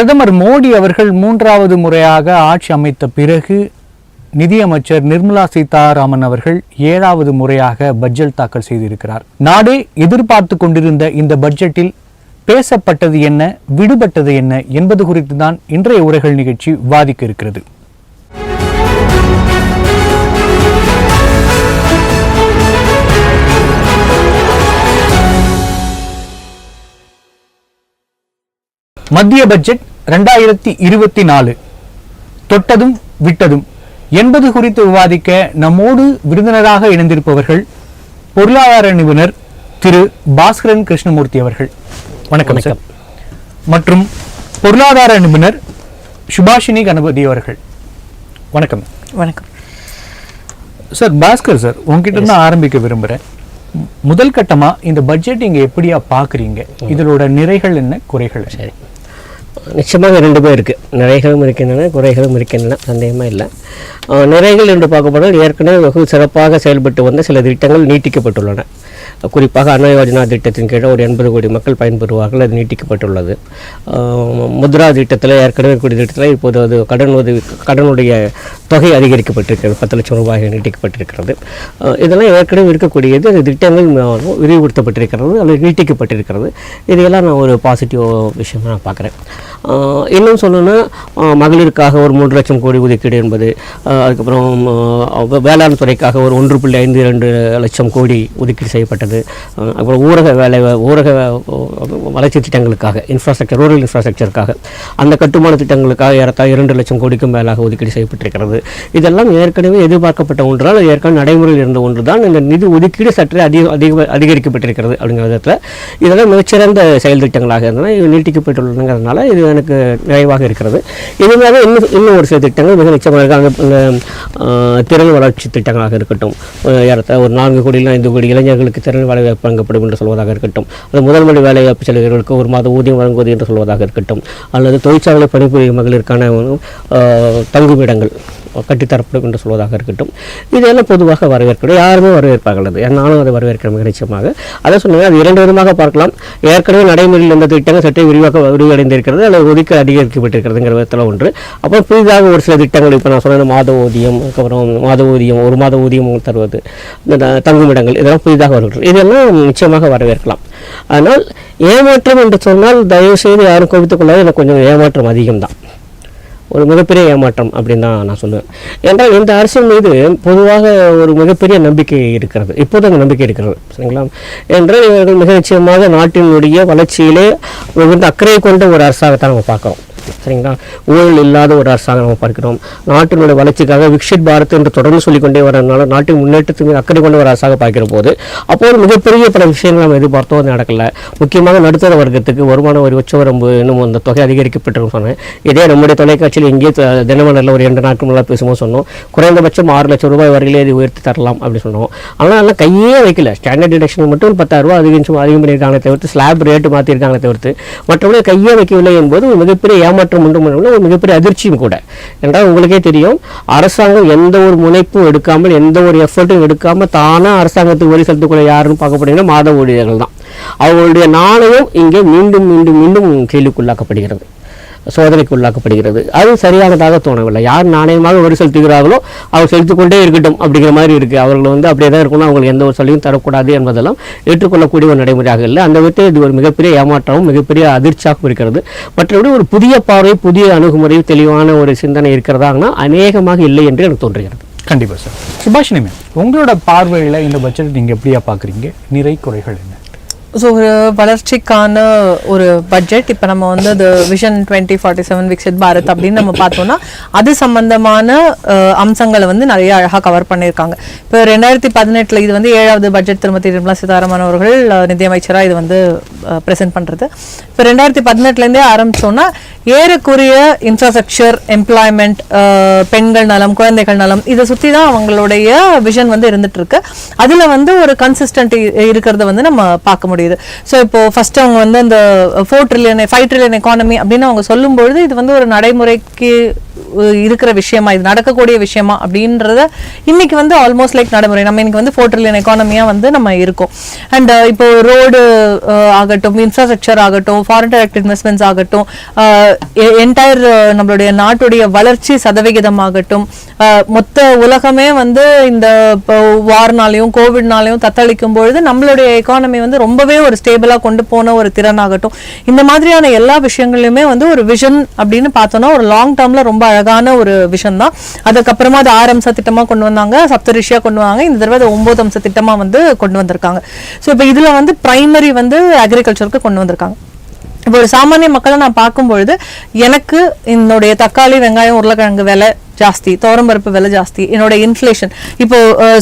பிரதமர் மோடி அவர்கள் 3வது முறையாக ஆட்சி அமைத்த பிறகு நிதியமைச்சர் நிர்மலா சீதாராமன் அவர்கள் 7வது முறையாக பட்ஜெட் தாக்கல் செய்திருக்கிறார். நாடே எதிர்பார்த்து கொண்டிருந்த இந்த பட்ஜெட்டில் பேசப்பட்டது என்ன, விடுபட்டது என்ன என்பது குறித்து தான் இன்றைய உரைகள் நிகழ்ச்சி விவாதிக்க இருக்கிறது. மத்திய பட்ஜெட் 2024 தொட்டதும் விட்டதும் என்பது குறித்து விவாதிக்க நம்மோடு விருந்தினராக இணைந்திருப்பவர்கள் பொருளாதார நிபுணர் திரு பாஸ்கரன் கிருஷ்ணமூர்த்தி அவர்கள். வணக்கம் சார். மற்றும் பொருளாதார நிபுணர் சுபாஷினி கணபதி அவர்கள். வணக்கம். வணக்கம் சார். பாஸ்கர் சார், உங்ககிட்ட தான் ஆரம்பிக்க விரும்புகிறேன். முதல் கட்டமா இந்த பட்ஜெட் இங்க எப்படியா பாக்குறீங்க? இதோட நிறைகள் என்ன, குறைகள்? சரி, நிச்சயமாக ரெண்டுமே இருக்குது. நிறைகளும் இருக்கின்றன, குறைகளும் இருக்கின்றன, சந்தேகமாக இல்லை. நிறைகள் என்று பார்க்கப்பட்டால் ஏற்கனவே வெகு சிறப்பாக செயல்பட்டு வந்த சில திட்டங்கள் நீட்டிக்கப்பட்டுள்ளன. குறிப்பாக அன்ன யோஜனா திட்டத்தின் கீழே ஒரு 80 கோடி மக்கள் பயன்பெறுவார்கள். அது நீட்டிக்கப்பட்டுள்ளது. முத்ரா திட்டத்தில் ஏற்கனவே கூடிய திட்டத்தில் இப்போது அது கடனுடைய தொகை அதிகரிக்கப்பட்டிருக்கிறது. 10 லட்சம் ரூபாய் நீட்டிக்கப்பட்டிருக்கிறது. இதெல்லாம் ஏற்கனவே இருக்கக்கூடியது. அந்த திட்டங்கள் விரிவுபடுத்தப்பட்டிருக்கிறது அல்லது நீட்டிக்கப்பட்டிருக்கிறது. இதையெல்லாம் நான் ஒரு பாசிட்டிவ் விஷயமாக நான் பார்க்குறேன். இன்னும் சொல்லணும்னா மகளிருக்காக ஒரு 3 லட்சம் கோடி ஒதுக்கீடு என்பது, அதுக்கப்புறம் வேளாண் துறைக்காக ஒரு 1.52 லட்சம் கோடி ஒதுக்கீடு செய்யப்பட்டது. அப்புறம் ஊரக வளர்ச்சி திட்டங்களுக்காக ரூரல் இன்ஃப்ராஸ்ட்ரக்சருக்காக அந்த கட்டுமான திட்டங்களுக்காக ஏறத்தாழ 2 லட்சம் கோடிக்கும் மேலாக ஒதுக்கீடு செய்யப்பட்டிருக்கிறது. இதெல்லாம் ஏற்கனவே எதிர்பார்க்கப்பட்ட ஒன்றால் ஏற்கனவே நடைமுறையில் இருந்த ஒன்று தான். இந்த நிதி ஒதுக்கீடு சற்றே அதிகரிக்கப்பட்டிருக்கிறது அப்படிங்கிற விதத்தில் இதெல்லாம் மிகச்சிறந்த செயல் திட்டங்களாக இருந்தன. இது நீட்டிக்கப்பட்டுள்ளதுங்கிறதுனால இது எனக்கு நிறைவாக இருக்கிறது. இதுமாதிரி இன்னும் ஒரு சில திட்டங்கள் மிக நிச்சயமாக இருக்காங்க. திறன் வளர்ச்சி திட்டங்களாக இருக்கட்டும், ஏறத்தாழ ஒரு 4 கோடியில் 5 கோடி இளைஞர்களுக்கு திறன் வேலைவாய்ப்பு வழங்கப்படும் என்று சொல்வதாக இருக்கட்டும், அது முதல் மொழி வேலைவாய்ப்பு செல்வர்களுக்கு 1 மாத ஊதியம் வழங்குவது என்று சொல்வதாக இருக்கட்டும், அல்லது தொழிற்சாலை பணிபுரியும் மகளிருக்கான தங்குமிடங்கள் கட்டித்தரப்படும் என்று சொல்வதாக இருக்கட்டும், இதெல்லாம் பொதுவாக வரவேற்கிறது. யாருமே வரவேற்பார்கள். நானும் அதை வரவேற்கிற மிக நிச்சயமாக. அதை சொன்னேன். அது 2 விதமாக பார்க்கலாம். ஏற்கனவே நடைமுறையில் இருந்த திட்டங்கள் சற்றே விரிவடைந்திருக்கிறது அல்லது ஒதுக்கீடு அதிகரிக்கப்பட்டிருக்கிறதுங்கிற விதத்தில் ஒன்று. அப்புறம் புதிதாக ஒரு சில திட்டங்கள், இப்போ நான் சொன்ன மாத ஊதியம், அதுக்கப்புறம் மாத ஊதியம், 1 மாத ஊதியம் தருவது, இந்த தங்குமிடங்கள், இதெல்லாம் புதிதாக வருகிறது. இதெல்லாம் நிச்சயமாக வரவேற்கலாம். ஆனால் ஏமாற்றம் என்று சொன்னால் தயவுசெய்து யாரும் கோபித்துக் கொள்ளாது. எனக்கு கொஞ்சம் ஏமாற்றம் அதிகம்தான், ஒரு மிகப்பெரிய ஏமாற்றம் அப்படின்னு தான் நான் சொல்லுவேன். என்றால் இந்த அரசின் மீது பொதுவாக ஒரு மிகப்பெரிய நம்பிக்கை இருக்கிறது. இப்போது அந்த நம்பிக்கை இருக்கிறது, சரிங்களா? என்றால் இவர்கள் மிக நிச்சயமாக நாட்டினுடைய வளர்ச்சியிலே மிகுந்த அக்கறை கொண்ட ஒரு அரசாகத்தான் நம்ம பார்க்குறோம், சரிங்களா? ஊழல் இல்லாத ஒரு அரசாங்கம் நம்ம பார்க்கிறோம். நாட்டினுடைய வளர்ச்சிக்காக விக்ஷித் பாரத் என்று தொடர்ந்து சொல்லிக்கொண்டே வரதுனால நாட்டின் முன்னேற்றத்துக்கு மீது அக்கறை கொண்ட ஒரு அரசாக பார்க்கிற போது அப்போது மிகப்பெரிய பல விஷயங்கள் நம்ம எதிர்பார்த்தோம், அது நடக்கல. முக்கியமாக நடுத்தர வர்க்கத்துக்கு வருமான வரி உச்சவரம்பு இன்னும் அந்த தொகை அதிகரிக்கப்பட்டிருக்கும் சொன்னேன். இதே நம்முடைய தொலைக்காட்சியில் எங்கேயே தினமலரில் ஒரு 2 நாட்கள் முன்னாள் பேசும்போது சொன்னோம், குறைந்தபட்சம் 6 லட்சம் ரூபாய் வரையிலே இது உயர்த்தி தரலாம் அப்படின்னு சொன்னோம். ஆனால் எல்லாம் கையே வைக்கல. ஸ்டாண்டர்ட் டிடக்ஷன் மட்டும் 10,000 ரூபா அதிகம் பண்ணியிருக்காங்களே தவிர்த்து, ஸ்லாப் ரேட்டு மாற்றிருக்காங்களே தவிர்த்து மற்றபடி கையே வைக்கவில்லை என்பது ஒரு மிகப்பெரிய ஏமாற்றம் உண்டு, ஒரு மிகப்பெரிய அதிர்ச்சியும் கூட. என்றால் உங்களுக்கே தெரியும், அரசாங்கம் எந்த ஒரு முனைப்பும் எடுக்காமல், எந்த ஒரு எஃபர்ட்டும் எடுக்காமல் தானா அரசாங்கத்துக்கு வரி செலுத்தக்கூடிய யாருன்னு பார்க்க போனீங்கன்னா மாத ஊழியர்கள் தான். அவர்களுடைய நாணயம் இங்கே மீண்டும் மீண்டும் மீண்டும் கேள்விக்குள்ளாக்கப்படுகிறது, சோதனைக்கு உள்ளாக்கப்படுகிறது. அது சரியானதாக தோணவில்லை. யார் நாணயமாக வரி செலுத்துகிறார்களோ அவர் செலுத்திக்கொண்டே இருக்கட்டும் அப்படிங்கிற மாதிரி இருக்குது. அவர்கள் அப்படியே தான் இருக்கணும், அவங்களுக்கு எந்த ஒரு சொல்லியும் தரக்கூடாது என்பதெல்லாம் ஏற்றுக்கொள்ளக்கூடிய ஒரு நடைமுறையாக இல்லை. அந்த விதத்தில் இது ஒரு மிகப்பெரிய ஏமாற்றமும் மிகப்பெரிய அதிர்ச்சியாகவும் இருக்கிறது. மற்றபடி ஒரு புதிய பார்வை, புதிய அணுகுமுறை, தெளிவான ஒரு சிந்தனை இருக்கிறதாங்கன்னா அநேகமாக இல்லை என்று எனக்கு தோன்றுகிறது. கண்டிப்பாக சார். சுபாஷினி மேம், உங்களோட பார்வையில் இந்த பட்ஜெட் நீங்கள் எப்படியா பார்க்குறீங்க? நிறை குறைகள் என்ன? ஸோ ஒரு வளர்ச்சிக்கான ஒரு பட்ஜெட். இப்போ நம்ம வந்து அது விஷன் 2047 விக்சித் பாரத் அப்படின்னு நம்ம பார்த்தோம்னா அது சம்பந்தமான அம்சங்களை வந்து நிறைய அழகாக கவர் பண்ணியிருக்காங்க. இப்போ 2018 இது வந்து 7வது பட்ஜெட் திருமதி நிர்மலா சீதாராமன் அவர்கள் நிதியமைச்சராக இது வந்து ப்ரெசென்ட் பண்ணுறது. இப்போ 2018 ஆரம்பிச்சோன்னா ஏறக்குறைய இன்ஃப்ராஸ்ட்ரக்சர், எம்ப்ளாய்மெண்ட், பெண்கள் நலம், குழந்தைகள் நலம், இதை சுற்றி தான் அவங்களுடைய விஷன் வந்து இருந்துட்டு இருக்கு. அதில் வந்து ஒரு கன்சிஸ்டன்ட் இருக்கிறத வந்து நம்ம பார்க்க முடியும். சோ இப்போ ஃபர்ஸ்ட் அவங்க வந்து அந்த 5 ட்ரில்லியன் எக்கானமி அப்படின்னு அவங்க சொல்லும்பொழுது இது வந்து ஒரு நடைமுறைக்கு இருக்கிற விஷயமா, இது நடக்கக்கூடிய விஷயமா அப்படின்றத இன்னைக்கு வந்து ஆல்மோஸ்ட் லைக் நடைமுறை. நம்ம இன்னைக்கு வந்து 4 trillion எக்கானமியா வந்து நம்ம இருக்கோம். அண்ட் இப்போ ரோடு ஆகட்டும், இன்ஃப்ராஸ்ட்ரக்சர் ஆகட்டும், ஃபாரின் டைரக்ட் இன்வெஸ்ட்மெண்ட்ஸ் ஆகட்டும், என்டையர் நம்மளுடைய நாட்டுடைய வளர்ச்சி சதவிகிதம் ஆகட்டும், மொத்த உலகமே வந்து இந்த வார்னாலையும் கோவிட்னாலையும் தத்தளிக்கும் பொழுது நம்மளுடைய எக்கானமி வந்து ரொம்பவே ஒரு ஸ்டேபிளா கொண்டு போன ஒரு திறன் ஆகட்டும், இந்த மாதிரியான எல்லா விஷயங்களையுமே வந்து ஒரு விஷன் அப்படின்னு பார்த்தோம்னா ஒரு லாங் டேர்ம்ல ரொம்ப அழகான ஒரு விஷன் தான். அதுக்கப்புறமா அது 6 அம்ச திட்டமா கொண்டு வந்தாங்க, சப்தரிஷியா கொண்டு வந்தாங்க, இந்த தடவை 9 அம்ச திட்டமா வந்து கொண்டு வந்திருக்காங்க. ஸோ இப்போ இதுல வந்து பிரைமரி வந்து அக்ரிகல்ச்சருக்கு கொண்டு வந்திருக்காங்க. இப்போ ஒரு சாமானிய மக்களை நான் பார்க்கும்பொழுது எனக்கு என்னுடைய தக்காளி, வெங்காயம், உருளைக்கிழங்கு விலை ஜாஸ்தி, துவரம்பருப்பு விலை ஜாஸ்தி, என்னோட இன்ஃப்ளேஷன். இப்போ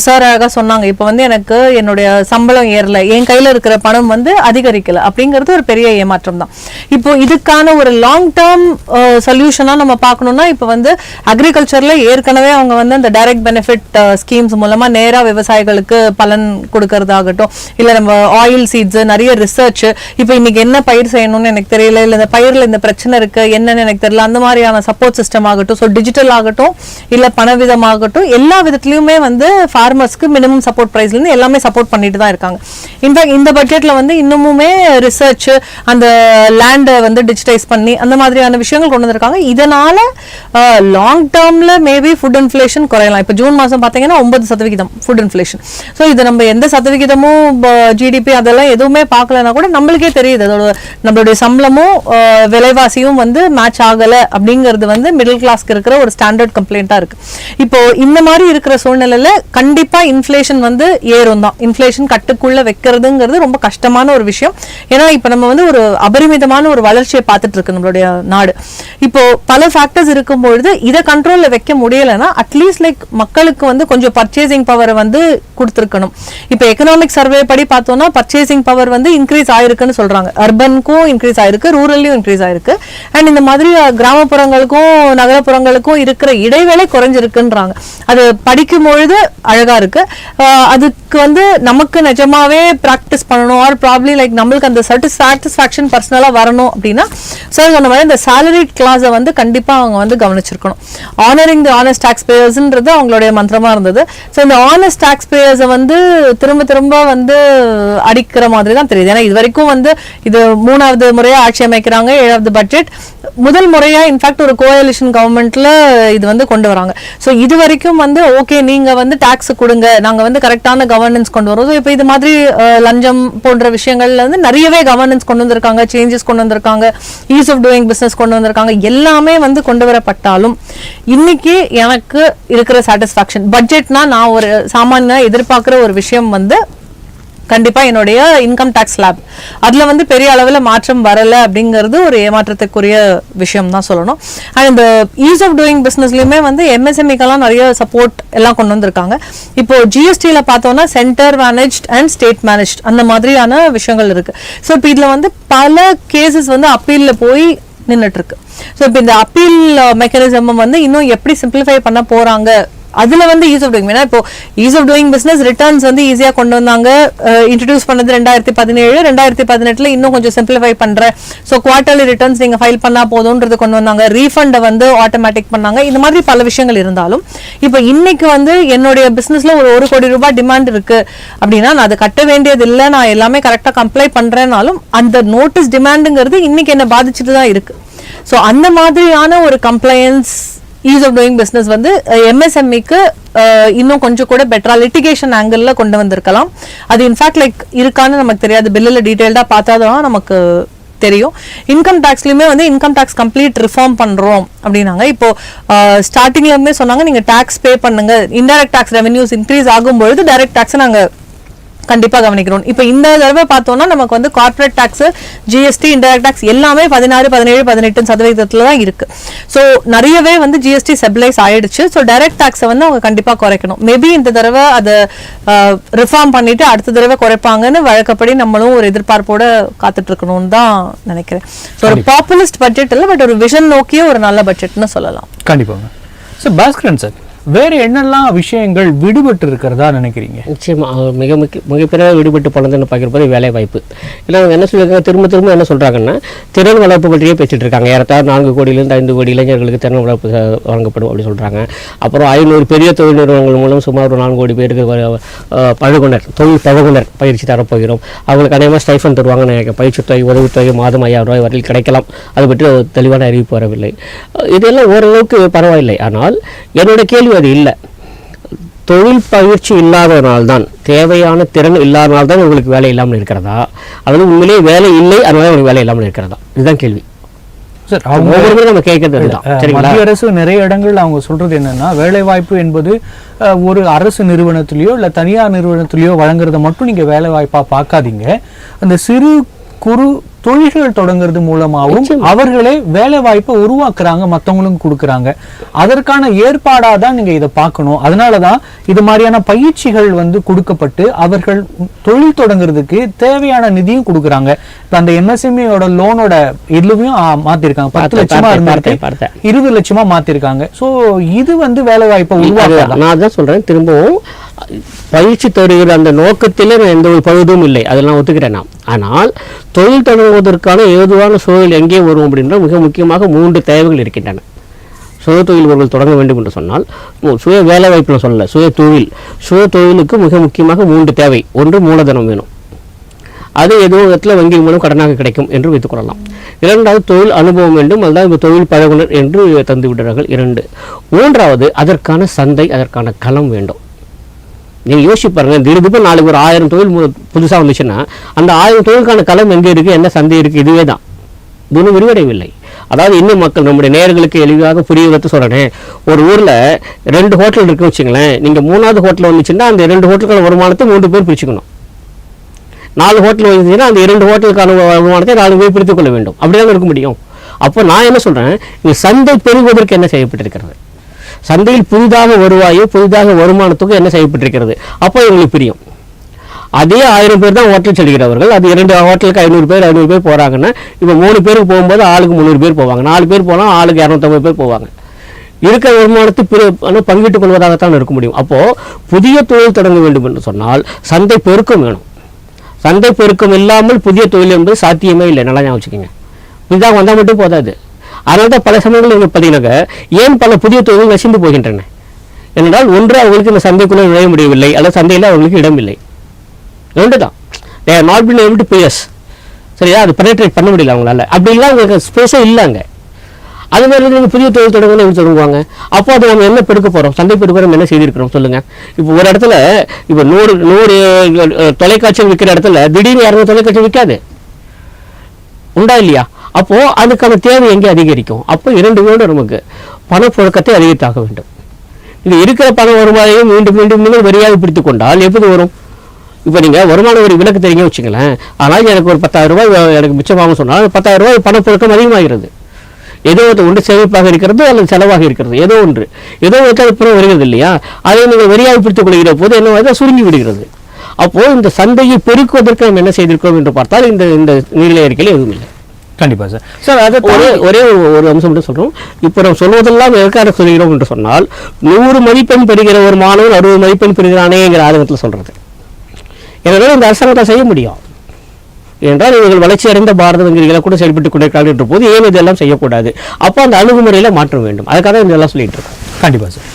சார் அழகா சொன்னாங்க, இப்போ வந்து எனக்கு என்னுடைய சம்பளம் ஏறல, என் கையில இருக்கிற பணம் வந்து அதிகரிக்கல அப்படிங்கிறது ஒரு பெரிய ஏமாற்றம் தான். இப்போ இதுக்கான ஒரு லாங் டேர்ம் சொல்யூஷனா நம்ம பார்க்கணும்னா இப்போ வந்து அக்ரிகல்ச்சர்ல ஏற்கனவே அவங்க வந்து அந்த டைரக்ட் பெனிஃபிட் ஸ்கீம்ஸ் மூலமா நேரா விவசாயிகளுக்கு பலன் கொடுக்கறதாகட்டும், இல்ல நம்ம ஆயில் சீட்ஸ், நிறைய ரிசர்ச், இப்போ இன்னைக்கு என்ன பயிர் செய்யணும்னு எனக்கு தெரியல, இல்ல இந்த பயிர்ல இந்த பிரச்சனை இருக்கு என்னன்னு எனக்கு தெரியல, அந்த மாதிரியான சப்போர்ட் சிஸ்டம் ஆகட்டும், ஸோ டிஜிட்டல் ஆகட்டும் இல்ல பணவிதமாகட்டும், எல்லா விதத்திலயுமே வந்து ஃபார்மர்ஸ்க்கு மினிமம் சப்போர்ட் பிரைஸ்ல இருந்து எல்லாமே சப்போர்ட் பண்ணிட்டு தான் இருக்காங்க. இன்ஃபேக்ட் இந்த பட்ஜெட்ல வந்து இன்னமுமே ரிசர்ச், அந்த லேண்டை வந்து டிஜிட்டைஸ் பண்ணி அந்த மாதிரியான விஷயங்கள் கொண்டு வந்திருக்காங்க. இதனால லாங் டேர்ம்ல மேபி ஃபுட் இன்ஃப்ளேஷன் குறையலாம். இப்போ ஜூன் மாசம் பாத்தீங்கன்னா 9% ஃபுட் இன்ஃப்ளேஷன். ஸோ இது நம்ம எந்த சதவிகிதமும் ஜிடிபி அதெல்லாம் எதுவுமே பார்க்கலன்னா கூட நம்மளுக்கே தெரியுது அதோட நம்மளுடைய சம்பளமும் விலைவாசியும் வந்து மேட்ச் ஆகல அப்படிங்கிறது வந்து மிடில் கிளாஸ்க்கு இருக்கிற ஒரு ஸ்டாண்டர்ட் கம்ப்ளைண்டா இருக்கு. இப்போ இந்த மாதிரி இருக்கிற சூழ்நிலையில கண்டிப்பா இன்ஃப்ளேஷன் வந்து ஏறும் தான். இன்ஃப்ளேஷன் கட்டுக்குள்ள வைக்கிறதுங்கிறது ரொம்ப கஷ்டமான ஒரு விஷயம். ஏன்னா இப்ப நம்ம வந்து ஒரு அபரிமிதமான ஒரு வளர்ச்சியை பார்த்துட்டு இருக்கு நம்மளுடைய நாடு. இப்போ பல ஃபேக்டர்ஸ் இருக்கும்பொழுது இதை கண்ட்ரோல்ல வைக்க முடியலைன்னா அட்லீஸ்ட் லைக் மக்களுக்கு வந்து கொஞ்சம் பர்ச்சேசிங் பவரை வந்து கொடுத்துருக்கணும். இப்போ எக்கனாமிக் சர்வே படி பார்த்தோம்னா பர்ச்சேசிங் பவர் வந்து இன்க்ரீஸ் ஆயிருக்குன்னு சொல்றாங்க. அர்பனுக்கும் இன்க்ரீஸ் ஆயிருக்கு, ரூரல்லையும் இன்க்ரீஸ் ஆயிருக்கு. அண்ட் இந்த மாதிரி கிராமப்புறங்களுக்கும் நகரப்புறங்களுக்கும் இருக்கிற இடைவேளை குறைஞ்சிருக்குன்றாங்க. அது படிக்கும் பொழுது அழகா இருக்கு. அதுக்கு வந்து நமக்கு நிஜமாவே பிராக்டிஸ் பண்ணணும், ஆர் ப்ராப்ளி லைக் நம்மளுக்கு அந்த சாட்டிஸ்ஃபேக்ஷன் பர்சனலா வரணும் அப்படின்னா சார் சொன்ன மாதிரி இந்த சேலரிட் கிளாஸை வந்து கண்டிப்பா அவங்க வந்து கவனிச்சிருக்கணும். ஆனரிங் தி ஆனஸ்ட் டாக்ஸ் பேயர்ஸ்ன்றது அவங்களுடைய மந்திரமா இருந்தது. ஸோ இந்த ஆனஸ்ட் டாக்ஸ் பேயர்ஸை வந்து திரும்ப திரும்ப வந்து அடிக்கிற மாதிரி தான் தெரியுது. ஏன்னா இது வரைக்கும் வந்து இது 3வது முறையா ஆட்சி அமைக்கிறாங்க, 7வது பட்ஜெட், முதல் முறையா இன்ஃபேக்ட் ஒரு கோயலிஷன் கவர்மெண்ட்ல இது வந்து கொண்டு வராங்க. ஸோ இது வரைக்கும் வந்து ஓகே நீங்க வந்து டாக்ஸ் கொடுங்க, நாங்க வந்து கரெக்டான கவர்னன்ஸ் கொண்டு வரோம். ஸோ இப்போ இது மாதிரி லஞ்சம் போன்ற விஷயங்கள்ல வந்து நிறையவே கவர்னன்ஸ் கொண்டு வந்திருக்காங்க, சேஞ்சஸ் கொண்டு வந்திருக்காங்க, ஈஸ் ஆஃப் டூயிங் பிசினஸ் கொண்டு வந்திருக்காங்க. எல்லாமே வந்து கொண்டு வரப்பட்டாலும் இன்னைக்கு எனக்கு இருக்கிற சாட்டிஸ்ஃபேக்ஷன் பட்ஜெட்னா நான் ஒரு சாமானியா எதிர்பார்க்கிற ஒரு விஷயம் வந்து கண்டிப்பா என்னுடைய இன்கம் டாக்ஸ் ஸ்லாப் அதுல வந்து பெரிய அளவுல மாற்றம் வரல அப்படிங்கிறது ஒரு ஏமாற்றத்துக்குரிய விஷயம் தான் சொல்லணும். அண்ட் இந்த ஈஸ் ஆஃப் டூயிங் பிசினஸ்லயுமே வந்து எம்எஸ்எம்இக்கெல்லாம் நிறைய சப்போர்ட் எல்லாம் கொண்டு வந்திருக்காங்க. இப்போ ஜிஎஸ்டியில பார்த்தோம்னா centre managed and state managed அந்த மாதிரியான விஷயங்கள் இருக்கு. ஸோ இப்போ இதுல வந்து பல கேசஸ் வந்து அப்பீல்ல போய் நின்றுட்டு இருக்கு. ஸோ இப்போ இந்த அப்பீல் மெக்கானிசம் வந்து இன்னும் எப்படி சிம்பிளிஃபை பண்ண போறாங்க, அதுல வந்து ஈஸ் ஆஃப் டூயிங், ஏன்னா இப்போ ease of doing business returns வந்து ஈஸியா கொண்டு வந்தாங்க, இன்ட்ரடியூஸ் பண்ணது 2017, 2018 இன்னும் கொஞ்சம் சிம்பிளிஃபை பண்றேன், ஸோ குவார்டர்லி ரிட்டர்ன்ஸ் நீங்க ஃபைல் பண்ணா போதும்ன்றது கொண்டு வந்தாங்க, ரீஃபண்டை வந்து ஆட்டோமேட்டிக் பண்ணாங்க. இந்த மாதிரி பல விஷயங்கள் இருந்தாலும் இப்போ இன்னைக்கு வந்து என்னுடைய பிசினஸ்ல ஒரு 1 கோடி ரூபாய் டிமாண்ட் இருக்கு அப்படின்னா நான் அதை கட்ட வேண்டியது இல்லை, நான் எல்லாமே கரெக்டா கம்ப்ளை பண்றேன்னாலும் அந்த நோட்டீஸ் டிமாண்டுங்கிறது இன்னைக்கு என்ன பாதிச்சுட்டு தான் இருக்கு. ஸோ அந்த மாதிரியான ஒரு compliance ease of doing business வந்து எம்எஸ்எம்இக்கு இன்னும் கொஞ்சம் கூட பெட்டரா லிட்டிகேஷன் ஆங்கிள் கொண்டு வந்திருக்கலாம். அது இன்ஃபேக்ட் லைக் இருக்கான்னு நமக்கு தெரியாது, பில்லில் டீடைல்டா பார்த்தாதான் நமக்கு தெரியும். இன்கம் டாக்ஸ்லயுமே வந்து இன்கம் டாக்ஸ் கம்ப்ளீட் ரிஃபார்ம் பண்றோம் அப்படின்னாங்க. இப்போ ஸ்டார்டிங்ல இருந்தே சொன்னாங்க நீங்க டாக்ஸ் பே பண்ணுங்க, இன்டைரக்ட் டாக்ஸ் ரெவென்யூஸ் இன்க்ரீஸ் ஆகும்பொழுது டைரக்ட் டாக்ஸ் நாங்க கண்டிப்பா கவனிக்கிறோம். இப்போ இந்த தடவை பார்த்தோம்னா நமக்கு வந்து corporate tax, GST, indirect tax எல்லாமே 16, 17, 18% தான் இருக்கு. ஸோ நிறையவே வந்து ஜிஎஸ்டி ஸ்டெபிலைஸ் ஆயிடுச்சு. ஸோ டைரக்ட் டாக்ஸை வந்து அவங்க கண்டிப்பா குறைக்கணும். மேபி இந்த தடவை அதை ரிஃபார்ம் பண்ணிட்டு அடுத்த தடவை குறைப்பாங்கன்னு வழக்கப்படி நம்மளும் ஒரு எதிர்பார்ப்போட காத்துட்டு இருக்கணும்னு தான் நினைக்கிறேன். ஸோ ஒரு பாப்புலிஸ்ட் பட்ஜெட் இல்லை, பட் ஒரு விஷன் நோக்கிய ஒரு நல்ல பட்ஜெட்னு சொல்லலாம். கண்டிப்பாங்க சார். பாஸ்கரன் சார், வேற என்னெல்லாம் விஷயங்கள் விடுபட்டு இருக்கிறதா நினைக்கிறீங்க? நிச்சயமா மிகப்பெரிய விடுபட்டு போனதுன்னு பார்க்குறப்போது வேலை வாய்ப்பு. இல்லை அவங்க என்ன சொல்லியிருக்காங்க, திரும்ப என்ன சொல்கிறாங்கன்னா திறன் வளர்ப்பு பற்றியே பேசிட்டு இருக்காங்க. ஏறத்தாழ 4 கோடியிலிருந்து 5 கோடி இளைஞர்களுக்கு திறன் வளர்ப்பு வழங்கப்படும் அப்படின்னு சொல்கிறாங்க. அப்புறம் 500 பெரிய தொழில் நிறுவனங்கள் மூலம் சுமார் ஒரு 4 கோடி பேருக்கு தொழில் பழகுனர் பயிற்சி தரப்போகிறோம். அவங்களுக்கு அநேகமாக ஸ்டைஃபன் தருவாங்கன்னு நினைக்கிறேன். பயிற்சித்தொகை உதவித்தொகை மாதம் 5000 ரூபாய் வரையில் கிடைக்கலாம். அது பற்றி தெளிவான அறிவிப்பு வரவில்லை. இதெல்லாம் ஓரளவுக்கு பரவாயில்லை. ஆனால் என்னோட கேள்வி அது இல்லை. தொழில் பயிற்சி இல்லாதனால்தான், தேவையான திறன் இல்லாதனால்தான் உங்களுக்கு வேலை இல்லாமல் இருக்கிறதா, அல்லது உண்மையிலேயே வேலை இல்லை அதனால உங்களுக்கு வேலை இல்லாமல் இருக்கிறதா? இதுதான் கேள்வி. சார், நம்ம கேட்கறது மத்திய அரசு நிறைய இடங்கள்ல அவங்க சொல்றது என்னன்னா, வேலை வாய்ப்பு என்பது ஒரு அரசு நிறுவனத்திலேயோ இல்ல தனியார் நிறுவனத்திலேயோ வழங்குறத மட்டும் நீங்க வேலை வாய்ப்பா பார்க்காதீங்க, அந்த சிறு குறு தொழில்கள் தொடங்குறது மூலமாகவும் அவர்களே வேலை வாய்ப்பை உருவாக்குறாங்க, மற்றவங்களும் கொடுக்குறாங்க. அதற்கான ஏற்பாடாக தான் நீங்க இதை பார்க்கணும். அதனாலதான் இது மாதிரியான பயிற்சிகள் வந்து கொடுக்கப்பட்டு அவர்கள் தொழில் தொடங்குறதுக்கு தேவையான நிதியும் கொடுக்குறாங்க. இப்ப அந்த MSMEயோட லோனோட இதுலயும் மாத்திருக்காங்க. 10 லட்சமா இருந்து 20 லட்சமா மாத்திருக்காங்க. சோ இது வந்து வேலை வாய்ப்பை உருவாக்க, நான் தான் சொல்றேன், திரும்பவும் பயிற்சி தருகிற அந்த நோக்கத்திலே எந்த ஒரு பழுதும் இல்லை, அதெல்லாம் ஒத்துக்கிறேன் நான். ஆனால் தொழில் தொடங்குவதற்கான ஏதுவான சூழல் எங்கே வரும் அப்படின்னா, மிக முக்கியமாக 3 தேவைகள் இருக்கின்றன. சுய தொழில் ஒருவர் தொடங்க வேண்டும் என்று சொன்னால், சுய வேலை வாய்ப்பில் சொல்லலை, சுய தொழிலுக்கு மிக முக்கியமாக 3 தேவை. ஒன்று, மூலதனம் வேணும். அது ஏதோ விதத்தில் வங்கி மூலம் கடனாக கிடைக்கும் என்று வைத்துக் கொள்ளலாம். 2வது, தொழில் அனுபவம் வேண்டும், அதுதான் இப்போ தொழில் பழகுனர் என்று தந்து விடுறார்கள் 2. 3வது, அதற்கான சந்தை, அதற்கான களம் வேண்டும். நீங்கள் யோசிச்சு பாருங்க, திடீர்னு நாளைக்கு ஒரு 1000 தொழில் புதுசாக வந்துச்சுன்னா அந்த 1000 தொழிலுக்கான களம் எங்கே இருக்குது, என்ன சந்தை இருக்குது, இதுவே தான். இது ஒன்றும் விரிவடையவில்லை. அதாவது இன்னும் மக்கள் நம்முடைய நேயர்களுக்கு எளிதாக புரிய வைத்து சொல்கிறேன். ஒரு ஊரில் 2 ஹோட்டல் இருக்குன்னு வச்சுங்களேன். நீங்கள் 3வது ஹோட்டல் வந்துச்சுன்னா அந்த 2 ஹோட்டலுக்கான வருமானத்தை 3 பேர் பிரிச்சுக்கணும். 4 ஹோட்டல் வந்துச்சுன்னா அந்த 2 ஹோட்டலுக்கான வருமானத்தை 4 பேர் பிரித்துக் கொள்ள வேண்டும். அப்படிதான் இருக்க முடியும். அப்போ நான் என்ன சொல்கிறேன், இந்த சந்தை பெருகுவதற்கு என்ன செய்யப்பட்டிருக்கிறது, சந்தையில் புதிதாக வருவாயோ புதிதாக வருமானத்துக்கு என்ன செய்யப்பட்டிருக்கிறது, அப்போ எங்களுக்கு பிரியும். அதே 1000 பேர் தான் ஹோட்டல் செல்கிறவர்கள், அது 2 ஹோட்டலுக்கு 500 பேர் போகிறாங்கன்னா, இப்போ 3 பேருக்கு போகும்போது ஆளுக்கு 300 பேர் போவாங்க, 4 பேர் போனால் ஆளுக்கு 250 பேர் போவாங்க. இருக்கிற வருமானத்தை பங்கிட்டுக் கொள்வதாகத்தான் இருக்க முடியும். அப்போது புதிய தொழில் தொடங்க வேண்டும் என்று சொன்னால் சந்தை பெருக்கம் வேணும். சந்தை பெருக்கம் இல்லாமல் புதிய தொழில் என்பது சாத்தியமே இல்லை. நல்லா ஞாபகம் வச்சுக்கோங்க. புதிதாக வந்தால் மட்டும் போதாது. அதனால தான் பல சமயங்கள் நீங்கள் பார்த்தீங்கன்னாக்க ஏன் பல புதிய தொழில்கள் நசிந்து போகின்றன என்றால், ஒன்று அவங்களுக்கு இந்த சந்தைக்குள்ளே நுழைய முடியவில்லை, அல்லது சந்தையில் அவங்களுக்கு இடமில்லை. 2 தான். They are not been able to pay us. சரியா, அது பெனட்ரேட் பண்ண முடியல அவங்களால. அப்படி இல்லை, அவங்களுக்கு ஸ்பேஸே இல்லைங்க. அது மாதிரி நீங்கள் புதிய தொழில் தொடங்கணும் எப்படி தொடங்குவாங்க? அப்போ அது நம்ம என்ன பெருக்க போகிறோம், சந்தை பெருக்க நம்ம என்ன செய்திருக்கிறோம் சொல்லுங்கள். இப்போ ஒரு இடத்துல இப்போ 100 தொலைக்காட்சிகள் விற்கிற இடத்துல திடீர்னு 200 தொலைக்காட்சி விற்காது, உண்டா இல்லையா? அப்போது அதுக்கான தேவை எங்கே அதிகரிக்கும்? அப்போ 2 பேரோட நமக்கு பணப்புழக்கத்தை அதிகரித்தாக வேண்டும். இது இருக்கிற பண வருமானையும் மீண்டும் நீங்கள் வரியாக பிடித்து கொண்டால் எப்படி வரும்? இப்போ நீங்கள் வருமான வரி விலக்கு தெரியுங்க வச்சுங்களேன். ஆனால் எனக்கு ஒரு 10,000 ரூபாய் எனக்கு மிச்சமாகும் சொன்னால் 10,000 ரூபாய் பணப்புழக்கம் அதிகமாகிறது. ஏதோ ஒன்று சேமிப்பாக இருக்கிறது அல்லது செலவாக இருக்கிறது, ஏதோ ஒன்று அப்புறம் வருகிறது இல்லையா? அதை நீங்கள் வரியாக பிடித்துக் கொள்கிற போது என்ன சுருங்கி விடுகிறது. அப்போது இந்த சந்தையை பெருக்குவதற்கு நம்ம என்ன செய்திருக்கோம் என்று பார்த்தால் இந்த நிலை அறிக்கையில் எதுவும் இல்லை. கண்டிப்பா சார். சார், அதை ஒரே ஒரு அம்சம் மட்டும் சொல்றோம். இப்போ நம்ம சொல்வதெல்லாம் எதற்காக சொல்கிறோம் என்று சொன்னால், 100 மதிப்பெண் பெறுகிற ஒரு மாணவன் 60 மதிப்பெண் பெறுகிறானேங்கிற ஆர்வத்தில் சொல்றது. எனவே இந்த அரசாங்கத்தை செய்ய முடியும் என்றால், இவர்கள் வளர்ச்சி அடைந்த பாரதம் என்கிறீங்களா கூட செயல்பட்டுக் கொண்டிருக்கிறார்கள் என்ற போது ஏன் இதெல்லாம் செய்யக்கூடாது? அப்போ அந்த அணுகுமுறையில் மாற்றம் வேண்டும். அதுக்காக இதெல்லாம் சொல்லிட்டு இருக்கோம். கண்டிப்பா சார்.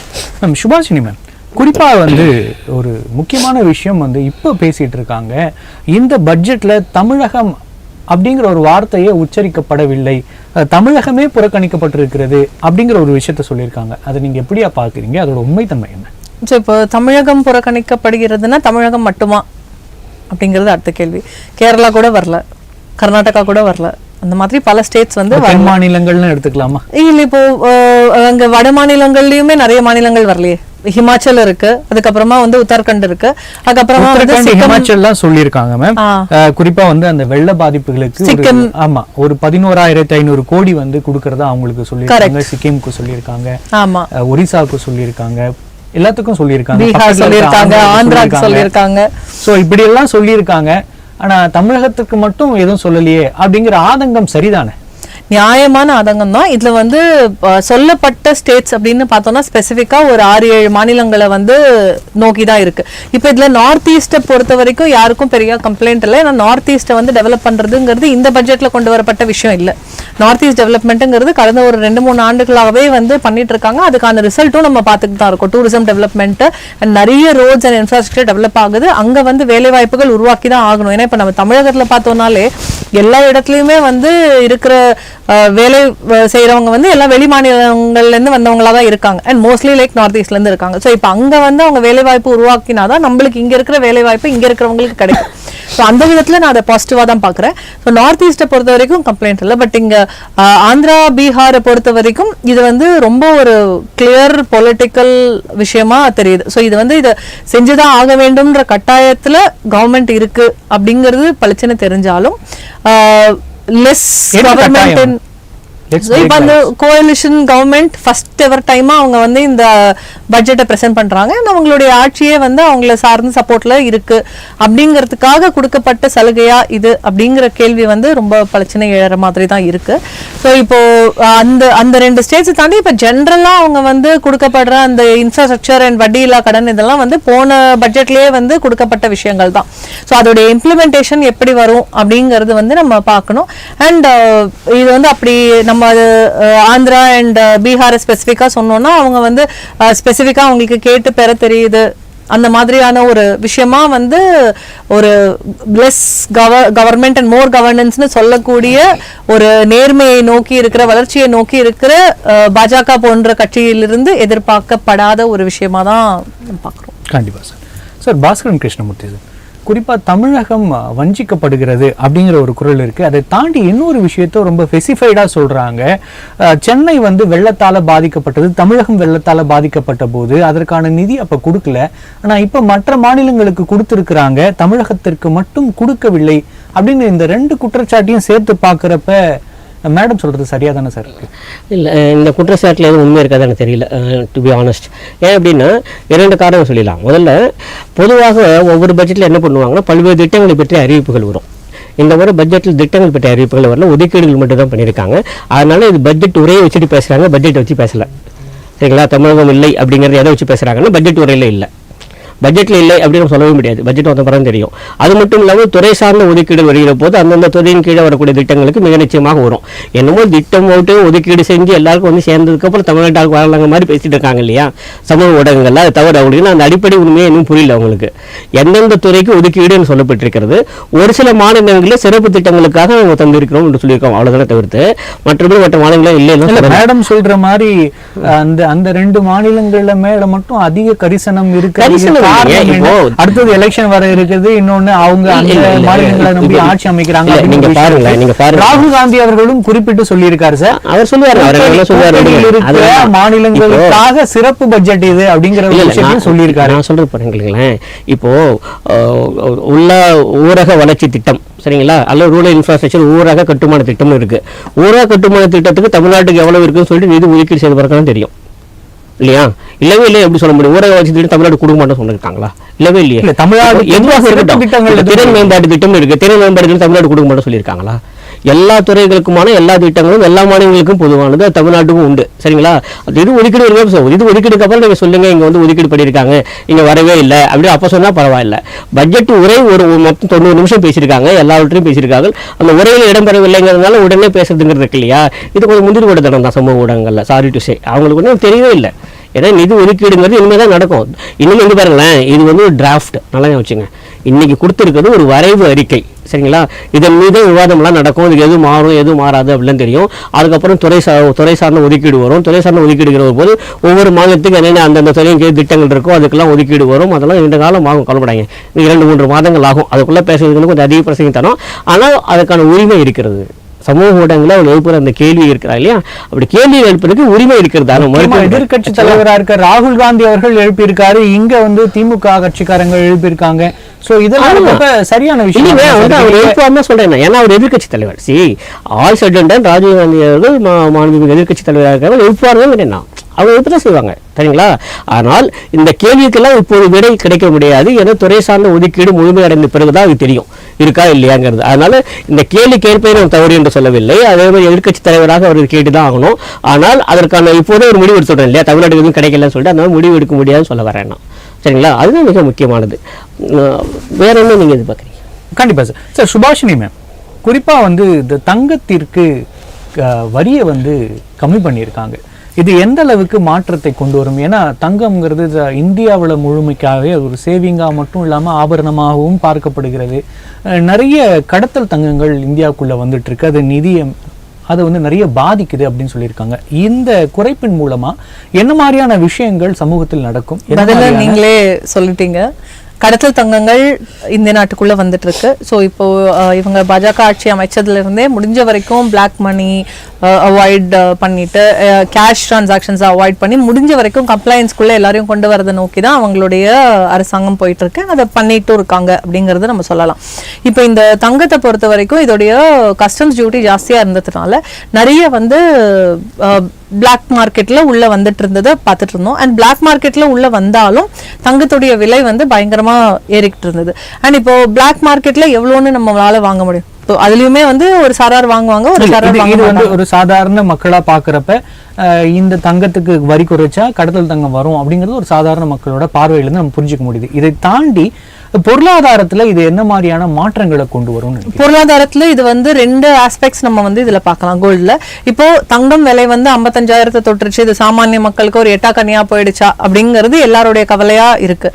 மேம் சுபாஷினி மேம், குறிப்பாக வந்து ஒரு முக்கியமான விஷயம் வந்து இப்போ பேசிட்டு இருக்காங்க, இந்த பட்ஜெட்ல தமிழகம் அப்படிங்கிற ஒரு வார்த்தையே உச்சரிக்கப்படவில்லை, தமிழகமே புறக்கணிக்கப்பட்டிருக்கிறது அப்படிங்கிற ஒரு விஷயத்த சொல்லியிருக்காங்க. அதை நீங்க எப்படியா பார்க்குறீங்க? அதோட உண்மைத்தன்மை என்ன? இப்போ தமிழகம் புறக்கணிக்கப்படுகிறதுனா தமிழகம் மட்டுமா அப்படிங்கிறது அடுத்த கேள்வி. கேரளா கூட வரல, கர்நாடகா கூட வரல, அந்த மாதிரி பல ஸ்டேட்ஸ் வந்து வட மாநிலங்கள்னு எடுத்துக்கலாமா? இல்ல, இப்போ அங்க வட மாநிலங்கள்லயுமே நிறைய மாநிலங்கள் வரலையே. ஹிமாச்சல் இருக்கு, அதுக்கப்புறமா வந்து உத்தரகண்ட் இருக்கு, அதுக்கப்புறமா ஹிமாச்சல்லாம் சொல்லியிருக்காங்க மேம். குறிப்பா வந்து அந்த வெள்ள பாதிப்புகளுக்கு ஆமா ஒரு 11,500 கோடி வந்து கொடுக்கறதா அவங்களுக்கு சொல்லியிருக்காங்க. சிக்கிமுக்கு சொல்லியிருக்காங்க, ஆமா ஒரிசாவுக்கு சொல்லியிருக்காங்க, எல்லாத்துக்கும் சொல்லியிருக்காங்க, பீகார் சொல்லியிருக்காங்க, ஆந்திராக்கு சொல்லியிருக்காங்க. சோ இப்படி எல்லாம் சொல்லியிருக்காங்க. ஆனா தமிழகத்துக்கு மட்டும் எதுவும் சொல்லலையே அப்படிங்கிற ஆதங்கம் சரிதானே? நியாயமான ஆதங்கம் தான். இதுல வந்து சொல்லப்பட்ட ஸ்டேட்ஸ் அப்படின்னு பார்த்தோம்னா ஸ்பெசிஃபிக்கா ஒரு 6-7 மாநிலங்களை வந்து நோக்கி தான் இருக்கு. இப்போ இதுல நார்த் ஈஸ்ட்டை பொறுத்த வரைக்கும் யாருக்கும் பெரிய கம்ப்ளைண்ட் இல்லை. ஏன்னா நார்த் ஈஸ்ட்டை வந்து டெவலப் பண்றதுங்கிறது இந்த பட்ஜெட்ல கொண்டு வரப்பட்ட விஷயம் இல்லை. நார்த் ஈஸ்ட் டெவலப்மெண்ட்டுங்கிறது கடந்த ஒரு 2-3 ஆண்டுகளாகவே வந்து பண்ணிட்டு இருக்காங்க. அதுக்கான ரிசல்ட்டும் நம்ம பார்த்துட்டு தான் இருக்கோம். டூரிசம் டெவலப்மெண்ட் அண்ட் நிறைய ரோட்ஸ் அண்ட் இன்ஃப்ராஸ்ட்ரக்சர் டெவலப் ஆகுது. அங்க வந்து வேலை வாய்ப்புகள் உருவாக்கி தான் ஆகணும். ஏன்னா இப்போ நம்ம தமிழகத்துல பார்த்தோம்னாலே எல்லா இடத்துலயுமே வந்து இருக்கிற வேலை செய்யறவங்க வந்து எல்லா வெளி மாநிலங்கள்ல இருந்து வந்தவங்களா தான் இருக்காங்க. அண்ட் மோஸ்ட்லி லைக் நார்த் ஈஸ்ட்ல இருந்து இருக்காங்க. ஸோ இப்போ அங்க வந்து அவங்க வேலை வாய்ப்பு உருவாக்கினாதான் நம்மளுக்கு இங்க இருக்கிற வேலை வாய்ப்பு இங்க இருக்கிறவங்களுக்கு கிடைக்கும். ஸோ அந்த விதத்துல நான் அதை பாசிட்டிவா தான் பாக்குறேன். ஸோ நார்த் ஈஸ்ட்டை பொறுத்த வரைக்கும் கம்ப்ளைண்ட் இல்லை. பட் இங்க ஆந்திரா பீகாரை பொறுத்த வரைக்கும் இது வந்து ரொம்ப ஒரு கிளியர் பொலிட்டிக்கல் விஷயமா தெரியுது. ஸோ இது வந்து இதை செஞ்சுதான் ஆக வேண்டும்ன்ற கட்டாயத்துல கவர்மெண்ட் இருக்கு அப்படிங்கிறது பளிச்சுன்னு தெரிஞ்சாலும் லெஸ் கவர்மெண்ட் இப்ப அந்த கோலிஷன் கவர்மெண்ட் ஃபர்ஸ்ட் எவர் டைமா அவங்க வந்து இந்த பட்ஜெட்டை பிரசன்ட் பண்றாங்க. அவங்களுடைய ஆட்சியே வந்து அவங்கள சார்ந்த சப்போர்ட்ல இருக்கு அப்படிங்கிறதுக்காக கொடுக்கப்பட்ட சலுகையா இது அப்படிங்கிற கேள்வி வந்து ரொம்ப பிரச்சனை எழற மாதிரி தான் இருக்கு. ஸோ இப்போ அந்த 2 ஸ்டேட்ஸ் தாண்டி இப்போ ஜென்ரலா அவங்க வந்து கொடுக்கப்படுற அந்த இன்ஃப்ராஸ்ட்ரக்சர் அண்ட் வட்டி இல்லா கடன் இதெல்லாம் வந்து போன பட்ஜெட்லயே வந்து கொடுக்கப்பட்ட விஷயங்கள் தான். ஸோ அதோடைய இம்ப்ளிமெண்டேஷன் எப்படி வரும் அப்படிங்கிறது வந்து நம்ம பார்க்கணும். அண்ட் இது வந்து அப்படி நம்ம ஆந்திரா அண்ட் பீகார் ஸ்பெசிஃபிக்கா சொன்னோம்னா அவங்க வந்து ஸ்பெசிஃபிக்கா அவங்களுக்கு கேட்டு பெற தெரியுது அந்த மாதிரியான ஒரு விஷயமா வந்து ஒரு லெஸ் கவர்மெண்ட் அண்ட் மோர் கவர்னன்ஸ்னு சொல்லக்கூடிய ஒரு நேர்மையை நோக்கி இருக்கிற வளர்ச்சியை நோக்கி இருக்கிற பாஜக போன்ற கட்சியிலிருந்து எதிர்பார்க்கப்படாத ஒரு விஷயமா தான் பார்க்குறோம். கண்டிப்பா sir. Sir Bhaskaran Krishnamurthy sir, குறிப்பா தமிழகம் வஞ்சிக்கப்படுகிறது அப்படிங்கிற ஒரு குரல் இருக்கு. அதை தாண்டி இன்னொரு விஷயத்த ரொம்ப ஸ்பெசிஃபைடா சொல்றாங்க. சென்னை வந்து வெள்ளத்தால பாதிக்கப்பட்டது, தமிழகம் வெள்ளத்தால பாதிக்கப்பட்ட போது அதற்கான நிதி அப்ப கொடுக்கல. ஆனா இப்ப மற்ற மாநிலங்களுக்கு கொடுத்திருக்கிறாங்க, தமிழகத்திற்கு மட்டும் கொடுக்கவில்லை அப்படின்னு இந்த 2 குற்றச்சாட்டையும் சேர்த்து பார்க்குறப்ப மேடம் சொல்றது சரியா தானே சார் இருக்கு? இல்லை, இந்த குற்றச்சாட்டில் எதுவும் உண்மை இருக்காது எனக்கு தெரியல, டு பி ஆனஸ்ட். ஏன் அப்படின்னா 2 காரணம் சொல்லிடலாம். முதல்ல பொதுவாக ஒவ்வொரு பட்ஜெட்டில் என்ன பண்ணுவாங்கன்னா பல்வேறு திட்டங்களை பற்றி அறிவிப்புகள் வரும். இந்த முறை பட்ஜெட்டில் திட்டங்கள் பற்றி அறிவிப்புகள் வரல, ஒதுக்கீடுகள் மட்டும் தான் பண்ணியிருக்காங்க. அதனால இது பட்ஜெட் உரையை வச்சுட்டு பேசுகிறாங்க, பட்ஜெட் வச்சு பேசலை. சரிங்களா? தமிழகம் இல்லை அப்படிங்கிறது எதை வச்சு பேசுகிறாங்கன்னா பட்ஜெட் உரையில் இல்லை, பட்ஜெட்டில் இல்லை அப்படின்னு சொல்லவே முடியாது. பட்ஜெட் வந்த பிறகு தெரியும். அது மட்டும் இல்லாமல் துறை சார்ந்த ஒதுக்கீடு வருகிற போது அந்தந்த துறையின் கீழே வரக்கூடிய திட்டங்களுக்கு மிக நிச்சயமாக வரும். என்னமோ திட்டம் போட்டு ஒதுக்கீடு செஞ்சு எல்லாருக்கும் வந்து சேர்ந்ததுக்கப்புறம் தமிழ்நாட்டுக்கு வரலாங்க மாதிரி பேசிட்டு இருக்காங்க இல்லையா சமூக ஊடகங்கள். அது தவிர அவங்களுக்கு அந்த அடிப்படை உண்மையை இன்னும் புரியல அவங்களுக்கு. எந்தெந்த துறைக்கு ஒதுக்கீடுன்னு சொல்லப்பட்டிருக்கிறது, ஒரு சில மாநிலங்களில் சிறப்பு திட்டங்களுக்காக அவங்க தந்திருக்கிறோம் என்று சொல்லியிருக்கோம். அவ்வளோதானே தவிர்த்து மற்றபடி மற்ற மாநிலங்களும் இல்லை. மேடம் சொல்ற மாதிரி அந்த 2 மாநிலங்கள்ல மேல மட்டும் அதிக கரிசனம் இருக்கு. அடுத்தது எலெக்ஷன் வர இருக்குது, இன்னொன்னு அவங்க அந்த மாநிலங்களை நம்பி ஆட்சி அமைக்கிறாங்க. நீங்க பாருங்க ராகுல் காந்தி அவர்களும் குறிப்பிட்டு சொல்லியிருக்காரு சார். அவர் சொல்லுவாரு மாநிலங்களுக்காக சிறப்பு பட்ஜெட் இது அப்படிங்கிற விஷயத்தையும் சொல்லியிருக்காரு. நான் சொல்றது பாருங்களேன், இப்போ உள்ள ஊரக வளர்ச்சி திட்டம் சரிங்களா, அல்லது ரூரல் இன்ஃப்ராஸ்ட்ரக்சர் ஊரக கட்டுமான திட்டம் இருக்கு. ஊரக கட்டுமான திட்டத்துக்கு தமிழ்நாட்டுக்கு எவ்வளவு இருக்குன்னு சொல்லிட்டு நிதி ஒதுக்கீடு செய்து பிறகு தெரியும் இல்லையா? இல்லவே இல்லை எப்படி சொல்ல முடியும்? ஊரக வளர்ச்சி திட்டம் தமிழ்நாடு கொடுக்க மாட்டோம் சொல்லியிருக்காங்களா? இல்லவே இல்லையா? தமிழ்நாடு எதுவாக இருக்கட்டும், திறன் மேம்பாட்டு திட்டம் இருக்கு, திறன் மேம்பாட்டு தமிழ்நாடு கொடுக்க மாட்டோம் சொல்லியிருக்காங்களா? எல்லா துறைகளுக்குமான எல்லா திட்டங்களும் எல்லா மாநிலங்களுக்கும் பொதுவானது, தமிழ்நாட்டுக்கும் உண்டு. சரிங்களா? அது இது ஒதுக்கீடு இது ஒதுக்கீடுக்கு அப்புறம் நீங்க சொல்லுங்க இங்க வந்து ஒதுக்கீடு பண்ணியிருக்காங்க, இங்க வரவே இல்லை அப்படி அப்ப சொன்னா பரவாயில்ல. பட்ஜெட் உரை ஒரு மொத்தம் 90 நிமிஷம் பேசியிருக்காங்க, எல்லாவற்றையும் பேசியிருக்காங்க. அந்த உரையில் இடம்பெறவில்லைங்கிறதுனால உடனே பேசுறதுங்கிறது இருக்கு இல்லையா? இது கொஞ்சம் முந்திரி போடுதடம் தான் சமூக ஊடகங்கள்ல. சாரி டு சே, அவங்களுக்கு ஒன்றும் தெரியவே இல்லை. ஏன்னா நிதி ஒதுக்கீடுங்கிறது இனிமேல் தான் நடக்கும். இன்னும் வந்து பாருங்களேன், இது வந்து ஒரு டிராஃப்ட், நல்லா வச்சுங்க. இன்னைக்கு கொடுத்துருக்கிறது ஒரு வரைவு அறிக்கை சரிங்களா? இதன் மீது விவாதம்லாம் நடக்கும், இது எது மாறும் எது மாறாது அப்படின்னு தெரியும். அதுக்கப்புறம் துறை சார்ந்த ஒதுக்கீடு வரும். துறை சார்ந்த ஒதுக்கீடுகிற போது ஒவ்வொரு மாநிலத்துக்கு என்னென்ன அந்தந்த துறையின் கீழ் திட்டங்கள் இருக்கோ அதுக்கெல்லாம் ஒதுக்கீடு வரும். அதெல்லாம் 2 காலம் ஆகும், கவலைப்படாங்க. 2-3 மாதங்கள் ஆகும். அதுக்குள்ளே பேசுறதுக்கு கொஞ்சம் அதிக பிரசங்க தரும். ஆனால் அதுக்கான உரிமை இருக்கிறது. சமூக ஊடகங்களில் அவர் எழுப்புற அந்த கேள்வி இருக்கிறா இல்லையா, அப்படி கேள்வி எழுப்புறதுக்கு உரிமை இருக்கிறது. எதிர்கட்சி தலைவராக இருக்க ராகுல் காந்தி அவர்கள் எழுப்பியிருக்காரு, இங்க வந்து திமுக கட்சிக்காரங்க எழுப்பியிருக்காங்க. சோ இதெல்லாம் சரியான விஷயம் அவர் எழுப்பாம சொல்றேன். ஏன்னா அவர் எதிர்கட்சி தலைவர். ஆல் சடன் ராஜீவ் காந்தி அவர்கள் மாண்புமிகு எதிர்கட்சி தலைவராக இருக்காங்க, எழுப்பார்கள் என்ன அவங்க எப்பதான் செய்வாங்க சரிங்களா? ஆனால் இந்த கேள்விக்கெல்லாம் இப்போது விடை கிடைக்க முடியாது. ஏன்னா துறை சார்ந்த ஒதுக்கீடு முழுமையடைந்த பிறகுதான் அது தெரியும். இருக்கா இல்லையாங்கிறது. அதனால இந்த கேள்வி கேட்பதை நாம் தவறு என்று சொல்லவில்லை. அதே மாதிரி எதிர்க்கட்சி தலைவராக அவர் கேட்டுதான் ஆகணும். ஆனால் அதற்கான இப்போதே ஒரு முடிவு எடுத்து சொல்றேன் இல்லையா, தமிழ்நாடு எதுவும் கிடைக்கலன்னு சொல்லிட்டு அதனால முடிவு எடுக்க முடியாதுன்னு சொல்ல வரேன் நான். சரிங்களா, அதுதான் மிக முக்கியமானது. வேற என்ன நீங்க எதிர்பார்க்குறீங்க? கண்டிப்பா சார். சார் சுபாஷினி மேம், குறிப்பா வந்து இந்த தங்கத்திற்கு வரியை வந்து கம்மி பண்ணியிருக்காங்க. இது எந்த அளவுக்கு மாற்றத்தை கொண்டு வரும்? ஏன்னா தங்கம்ங்கிறது இந்தியாவில் முழுமைக்காகவே ஒரு சேவிங்காக மட்டும் இல்லாமல் ஆபரணமாகவும் பார்க்கப்படுகிறது. நிறைய கடத்தல் தங்கங்கள் இந்தியாவுக்குள்ளே வந்துட்டு இருக்கு. அது அதை வந்து நிறைய பாதிக்குது அப்படின்னு சொல்லியிருக்காங்க. இந்த குறைப்பின் மூலமா என்ன மாதிரியான விஷயங்கள் சமூகத்தில் நடக்கும்? பதில நீங்களே சொல்லிட்டீங்க. கடத்தல் தங்கங்கள் இந்திய நாட்டுக்குள்ள வந்துட்டு இருக்கு. ஸோ இப்போ இவங்க பாஜக ஆட்சி அமைச்சதுல இருந்தே முடிஞ்ச வரைக்கும் பிளாக் மணி அவாய்ட் பண்ணிட்டு கேஷ் டிரான்சாக்ஷன்ஸ் அவாய்ட் பண்ணி முடிஞ்ச வரைக்கும் கம்ப்ளைன்ஸ்குள்ள எல்லாரையும் கொண்டு வரதை நோக்கி தான் அவங்களுடைய அரசாங்கம் போயிட்டு இருக்கு. அதை பண்ணிட்டும் இருக்காங்க அப்படிங்கறத நம்ம சொல்லலாம். இப்போ இந்த தங்கத்தை பொறுத்த வரைக்கும் இதோடைய கஸ்டம்ஸ் டியூட்டி ஜாஸ்தியா இருந்ததுனால நிறைய வந்து பிளாக் மார்க்கெட்ல உள்ள வந்துட்டு இருந்ததை பார்த்துட்டு இருந்தோம். அண்ட் பிளாக் மார்க்கெட்ல உள்ள வந்தாலும் தங்கத்துடைய விலை வந்து பயங்கரமா ஏறிக்கிட்டு இருந்தது. அண்ட் இப்போ பிளாக் மார்க்கெட்ல எவ்வளோன்னு நம்மளால வாங்க முடியும்? இப்போ அதுலயுமே வந்து ஒரு சாரார் வாங்குவாங்க, ஒரு சாரார் இது வந்து ஒரு சாதாரண மக்களா பாக்குறப்ப இந்த தங்கத்துக்கு வரி குறைச்சா கடத்தல் தங்கம் வரும் அப்படிங்கிறது ஒரு சாதாரண மக்களோட பார்வையில இருந்து நம்ம புரிஞ்சுக்க முடியுது. இதை தாண்டி பொருளாதாரத்துல இது என்ன மாதிரியான மாற்றங்களை கொண்டு வரும்? பொருளாதாரத்துல இது வந்து ரெண்டு ஆஸ்பெக்ட்ஸ் நம்ம வந்து இதுல பார்க்கலாம். கோல்ட்ல இப்போ தங்கம் விலை வந்து 55,000 தொட்டுருச்சு, இது சாமானிய மக்களுக்கு ஒரு எட்டா கனியா போயிடுச்சா அப்படிங்கிறது எல்லாருடைய கவலையா இருக்கு.